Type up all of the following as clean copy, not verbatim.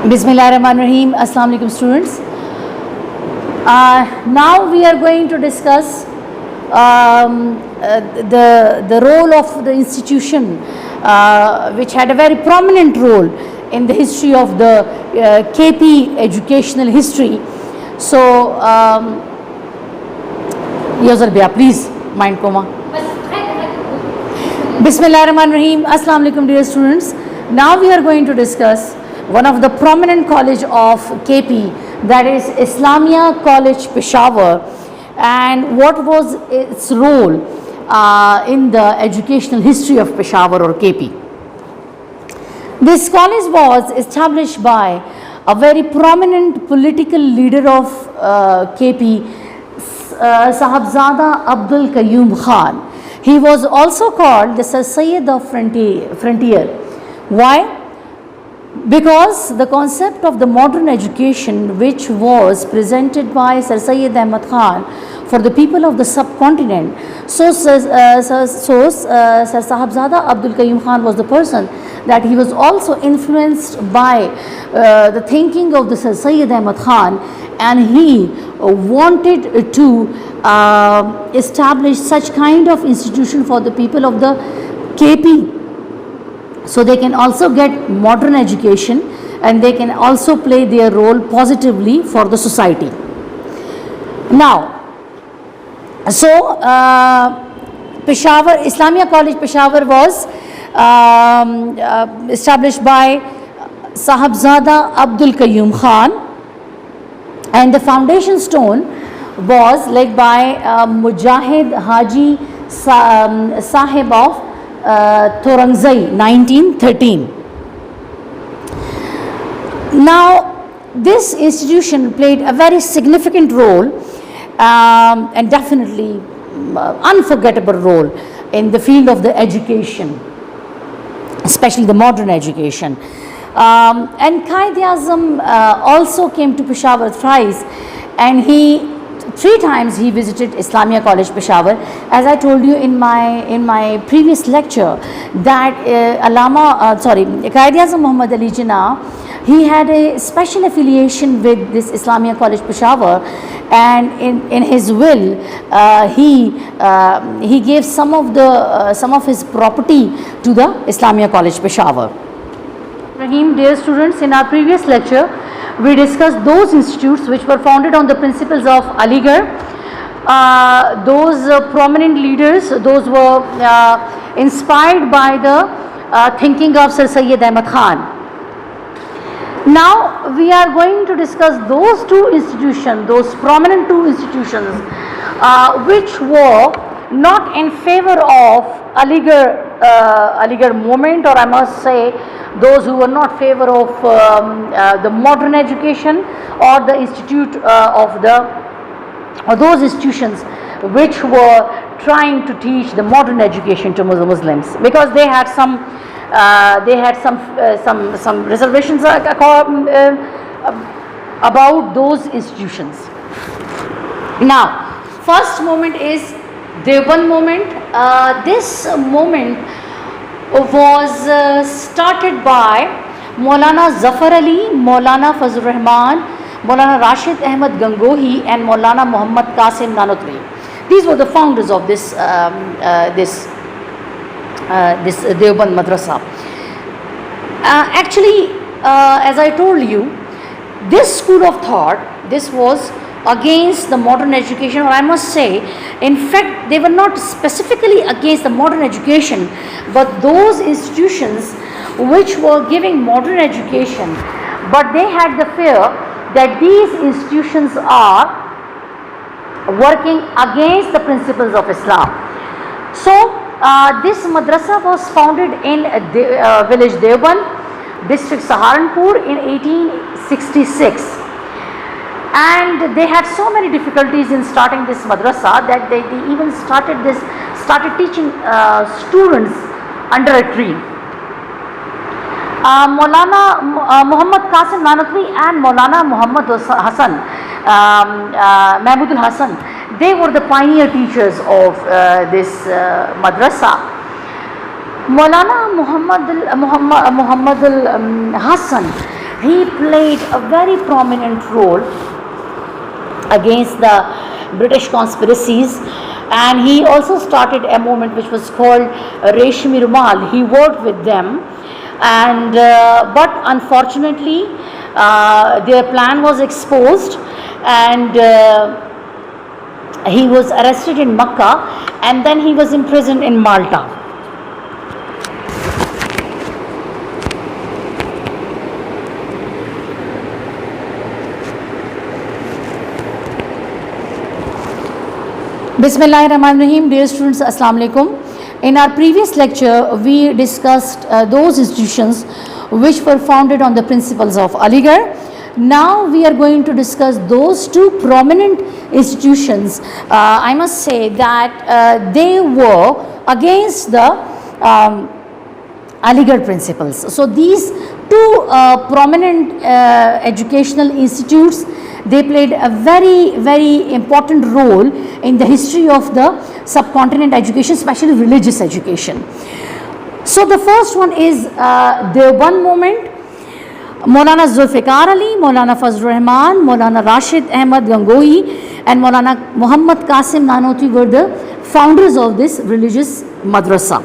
Bismillahirrahmanirrahim. Assalamu alaikum students. Now we are going to discuss the role of the institution which had a very prominent role in the history of the KP educational history. So, Yazarbia, please, mind coma. Bismillahirrahmanirrahim. Assalamu alaikum dear students. Now we are going to discuss one of the prominent college of KP, that is Islamia College Peshawar, and what was its role in the educational history of Peshawar or KP. This college was established by a very prominent political leader of KP, Sahibzada Abdul Qayyum Khan. He was also called the Sir Sayyid of Frontier. Why? Because the concept of the modern education which was presented by Sir Sayyid Ahmad Khan for the people of the subcontinent, so Sir Sahibzada Abdul Qayyum Khan was the person that he was also influenced by the thinking of the Sir Sayyid Ahmad Khan, and he wanted to establish such kind of institution for the people of the KP, so they can also get modern education and they can also play their role positively for the society. Now, so Peshawar, Islamia College Peshawar was established by Sahibzada Abdul Qayyum Khan, and the foundation stone was laid by Mujahid Haji Sahib of Torangzai, 1913. Now, this institution played a very significant role and definitely unforgettable role in the field of the education, especially the modern education. And Quaid-e-Azam also came to Peshawar thrice, and three times he visited Islamia College Peshawar. As I told you in my previous lecture that Quaid-e-Azam Muhammad Ali Jinnah, he had a special affiliation with this Islamia College Peshawar, and in his will he gave some of his property to the Islamia College Peshawar. Dear students, in our previous lecture we discussed those institutes which were founded on the principles of Aligarh. Those prominent leaders, those were inspired by the thinking of Sir Sayyid Ahmad Khan. Now we are going to discuss those two institutions, those prominent two institutions which were not in favor of Aligarh movement, or I must say those who were not favor of the modern education or the institute or those institutions which were trying to teach the modern education to Muslims, because they had some reservations about those institutions. Now, first moment is Deoband movement. This movement was started by Maulana Zafar Ali, Maulana Fazlur Rahman, Maulana Rashid Ahmad Gangohi, and Maulana Muhammad Qasim Nanotri. These were the founders of this Deoband Madrasa. Actually, as I told you, this school of thought, this was against the modern education, or I must say, in fact, they were not specifically against the modern education, but those institutions which were giving modern education, but they had the fear that these institutions are working against the principles of Islam. So, this madrasa was founded in village Deoband, district Saharanpur in 1866. And they had so many difficulties in starting this madrasa that they even started teaching students under a tree. Maulana Muhammad Qasim Nanotri and Maulana Muhammad Hassan, Mahmudul Hassan, they were the pioneer teachers of this madrasa. Maulana Muhammad Hassan, he played a very prominent role against the British conspiracies, and he also started a movement which was called Reshmi Rumal. He worked with them, and but unfortunately their plan was exposed, and he was arrested in Makkah, and then he was imprisoned in Malta. Bismillahirrahmanirrahim. Dear students, Assalamu alaikum. In our previous lecture, we discussed those institutions which were founded on the principles of Aligarh. Now we are going to discuss those two prominent institutions. I must say that they were against the Aligarh principles. So these two prominent educational institutes, they played a very important role in the history of the subcontinent education, especially religious education. So the first one is Deoband movement. Maulana Zulfikar Ali, Maulana Fazlur Rahman, Maulana Rashid Ahmad Gangohi, and Maulana Muhammad Qasim Nanotwi were the founders of this religious madrasa.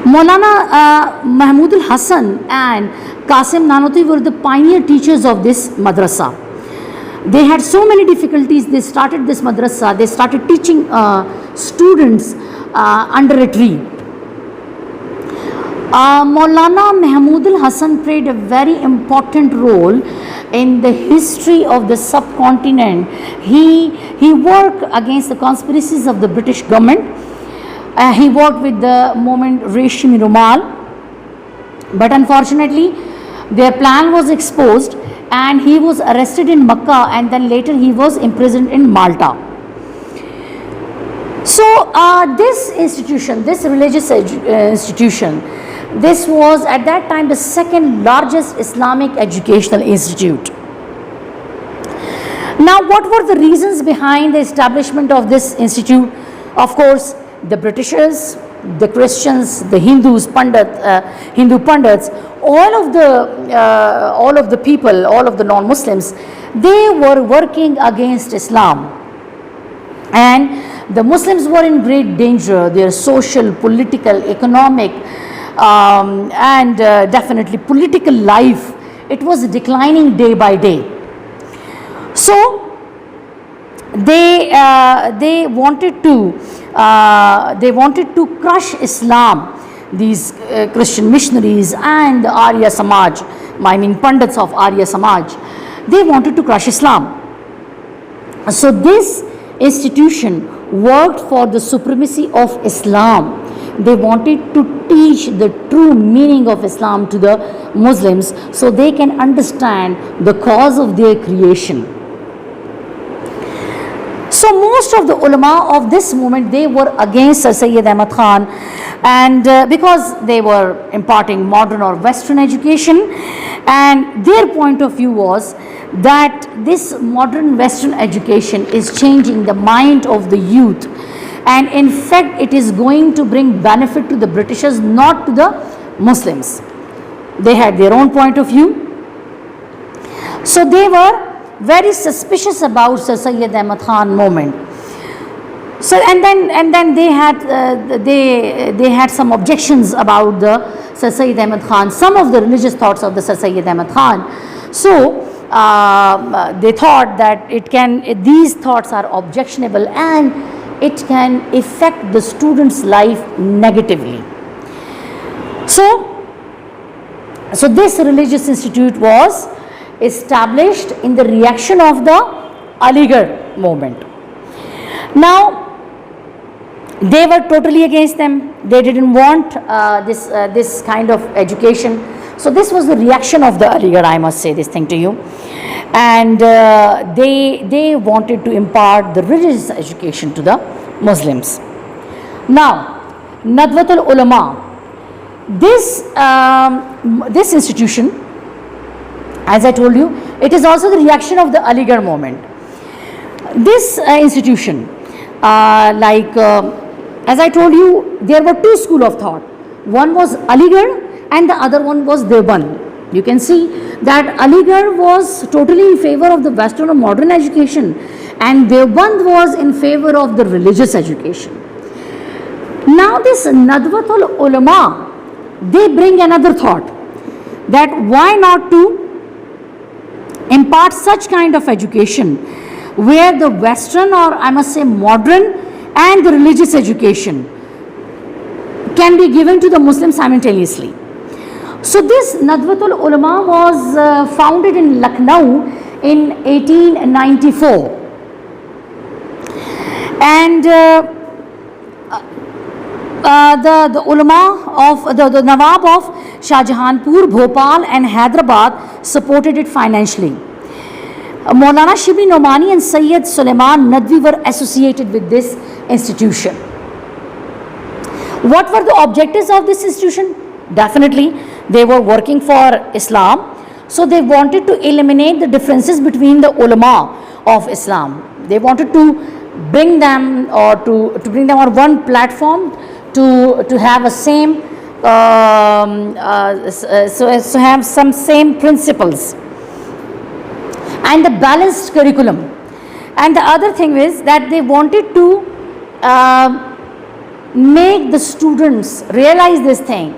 Maulana Mahmudul Hasan and Qasim Nanotwi were the pioneer teachers of this madrasa. They had so many difficulties. They started this madrasa. They started teaching students under a tree. Maulana Mahmudul Hasan played a very important role in the history of the subcontinent. He worked against the conspiracies of the British government. He worked with the movement Reshmi Rumal, but unfortunately their plan was exposed, and he was arrested in Makkah, and then later he was imprisoned in Malta. So this institution, this religious institution, this was at that time the second largest Islamic educational institute. Now, what were the reasons behind the establishment of this institute? Of course, the Britishers, the Christians, the Hindus, Hindu Pandits, all of the people, all of the non-Muslims, they were working against Islam, and the Muslims were in great danger. Their social, political, economic, and definitely political life, it was declining day by day. So they wanted to crush Islam. These Christian missionaries and the Arya Samaj, I mean Pandits of Arya Samaj, they wanted to crush Islam. So this institution worked for the supremacy of Islam. They wanted to teach the true meaning of Islam to the Muslims so they can understand the cause of their creation. So most of the ulama of this movement, they were against Sir Syed Ahmad Khan, and because they were imparting modern or Western education, and their point of view was that this modern Western education is changing the mind of the youth, and in fact it is going to bring benefit to the Britishers, not to the Muslims. They had their own point of view. So they were very suspicious about Sir Syed Ahmad Khan movement. So and then they had some objections about the Sir Syed Ahmad Khan, some of the religious thoughts of the Sir Syed Ahmad Khan. So they thought that these thoughts are objectionable and it can affect the student's life negatively. So this religious institute was established in the reaction of the Aligarh movement. Now, they were totally against them. They didn't want this kind of education. So this was the reaction of the Aligarh, I must say this thing to you. And they wanted to impart the religious education to the Muslims. Now, Nadwatul Ulama, this institution, as I told you, it is also the reaction of the Aligarh movement. This institution, as I told you, there were two schools of thought. One was Aligarh and the other one was Deoband. You can see that Aligarh was totally in favor of the Western or modern education, and Deoband was in favor of the religious education. Now this Nadwatul Ulama, they bring another thought, that why not to impart such kind of education where the Western, or I must say modern, and the religious education can be given to the Muslims simultaneously. So this Nadwatul Ulama was founded in Lucknow in 1894, and the ulama of the Nawab of Shahjahanpur, Bhopal and Hyderabad supported it financially. Maulana Shibli Nomani and Sayyid Sulaiman Nadwi were associated with this institution. What were the objectives of this institution? Definitely, they were working for Islam. So they wanted to eliminate the differences between the ulama of Islam. They wanted to bring them, or to bring them on one platform, to have a same, so have some same principles and the balanced curriculum. And the other thing is that they wanted to make the students realize this thing,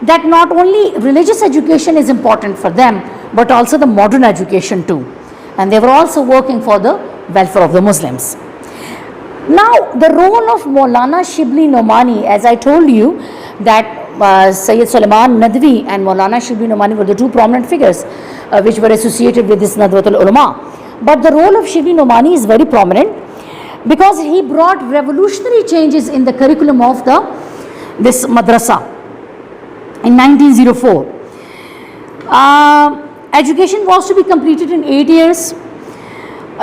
that not only religious education is important for them, but also the modern education too. And they were also working for the welfare of the Muslims. Now, the role of Maulana Shibli Nomani, as I told you, that Sayyid Sulaiman Nadwi and Maulana Shibli Nomani were the two prominent figures which were associated with this Nadwatul Ulama. But the role of Shibli Nomani is very prominent, because he brought revolutionary changes in the curriculum of this madrasa in 1904. Education was to be completed in 8 years.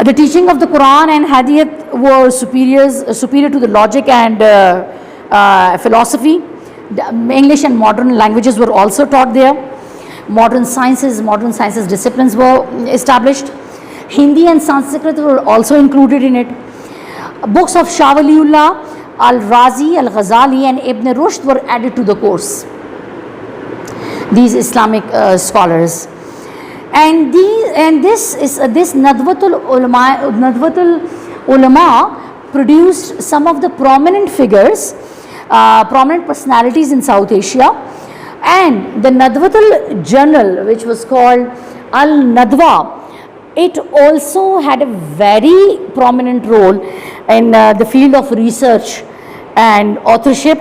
The teaching of the Quran and Hadith were superior to the logic and philosophy. The English and modern languages were also taught there. Modern sciences disciplines were established. Hindi and Sanskrit were also included in it. Books of Shah Waliullah, Al-Razi, Al-Ghazali and Ibn Rushd were added to the course. These Islamic scholars. And this Nadwatul Ulama produced some of the prominent figures, prominent personalities in South Asia. And the Nadwatul Journal, which was called Al-Nadwa, it also had a very prominent role in the field of research and authorship.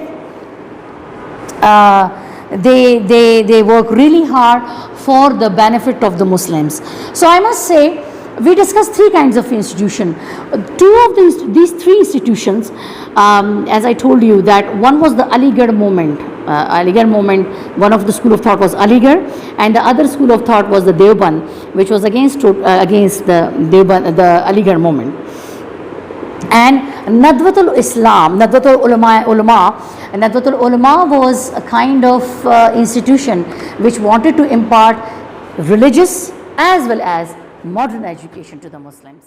They work really hard for the benefit of the Muslims. So I must say, we discussed three kinds of institution. Two of these three institutions, as I told you, that one was the Aligarh movement. One of the school of thought was Aligarh, and the other school of thought was the Deoband, which was against the Aligarh movement. And Nadwatul Ulama was a kind of institution which wanted to impart religious as well as modern education to the Muslims.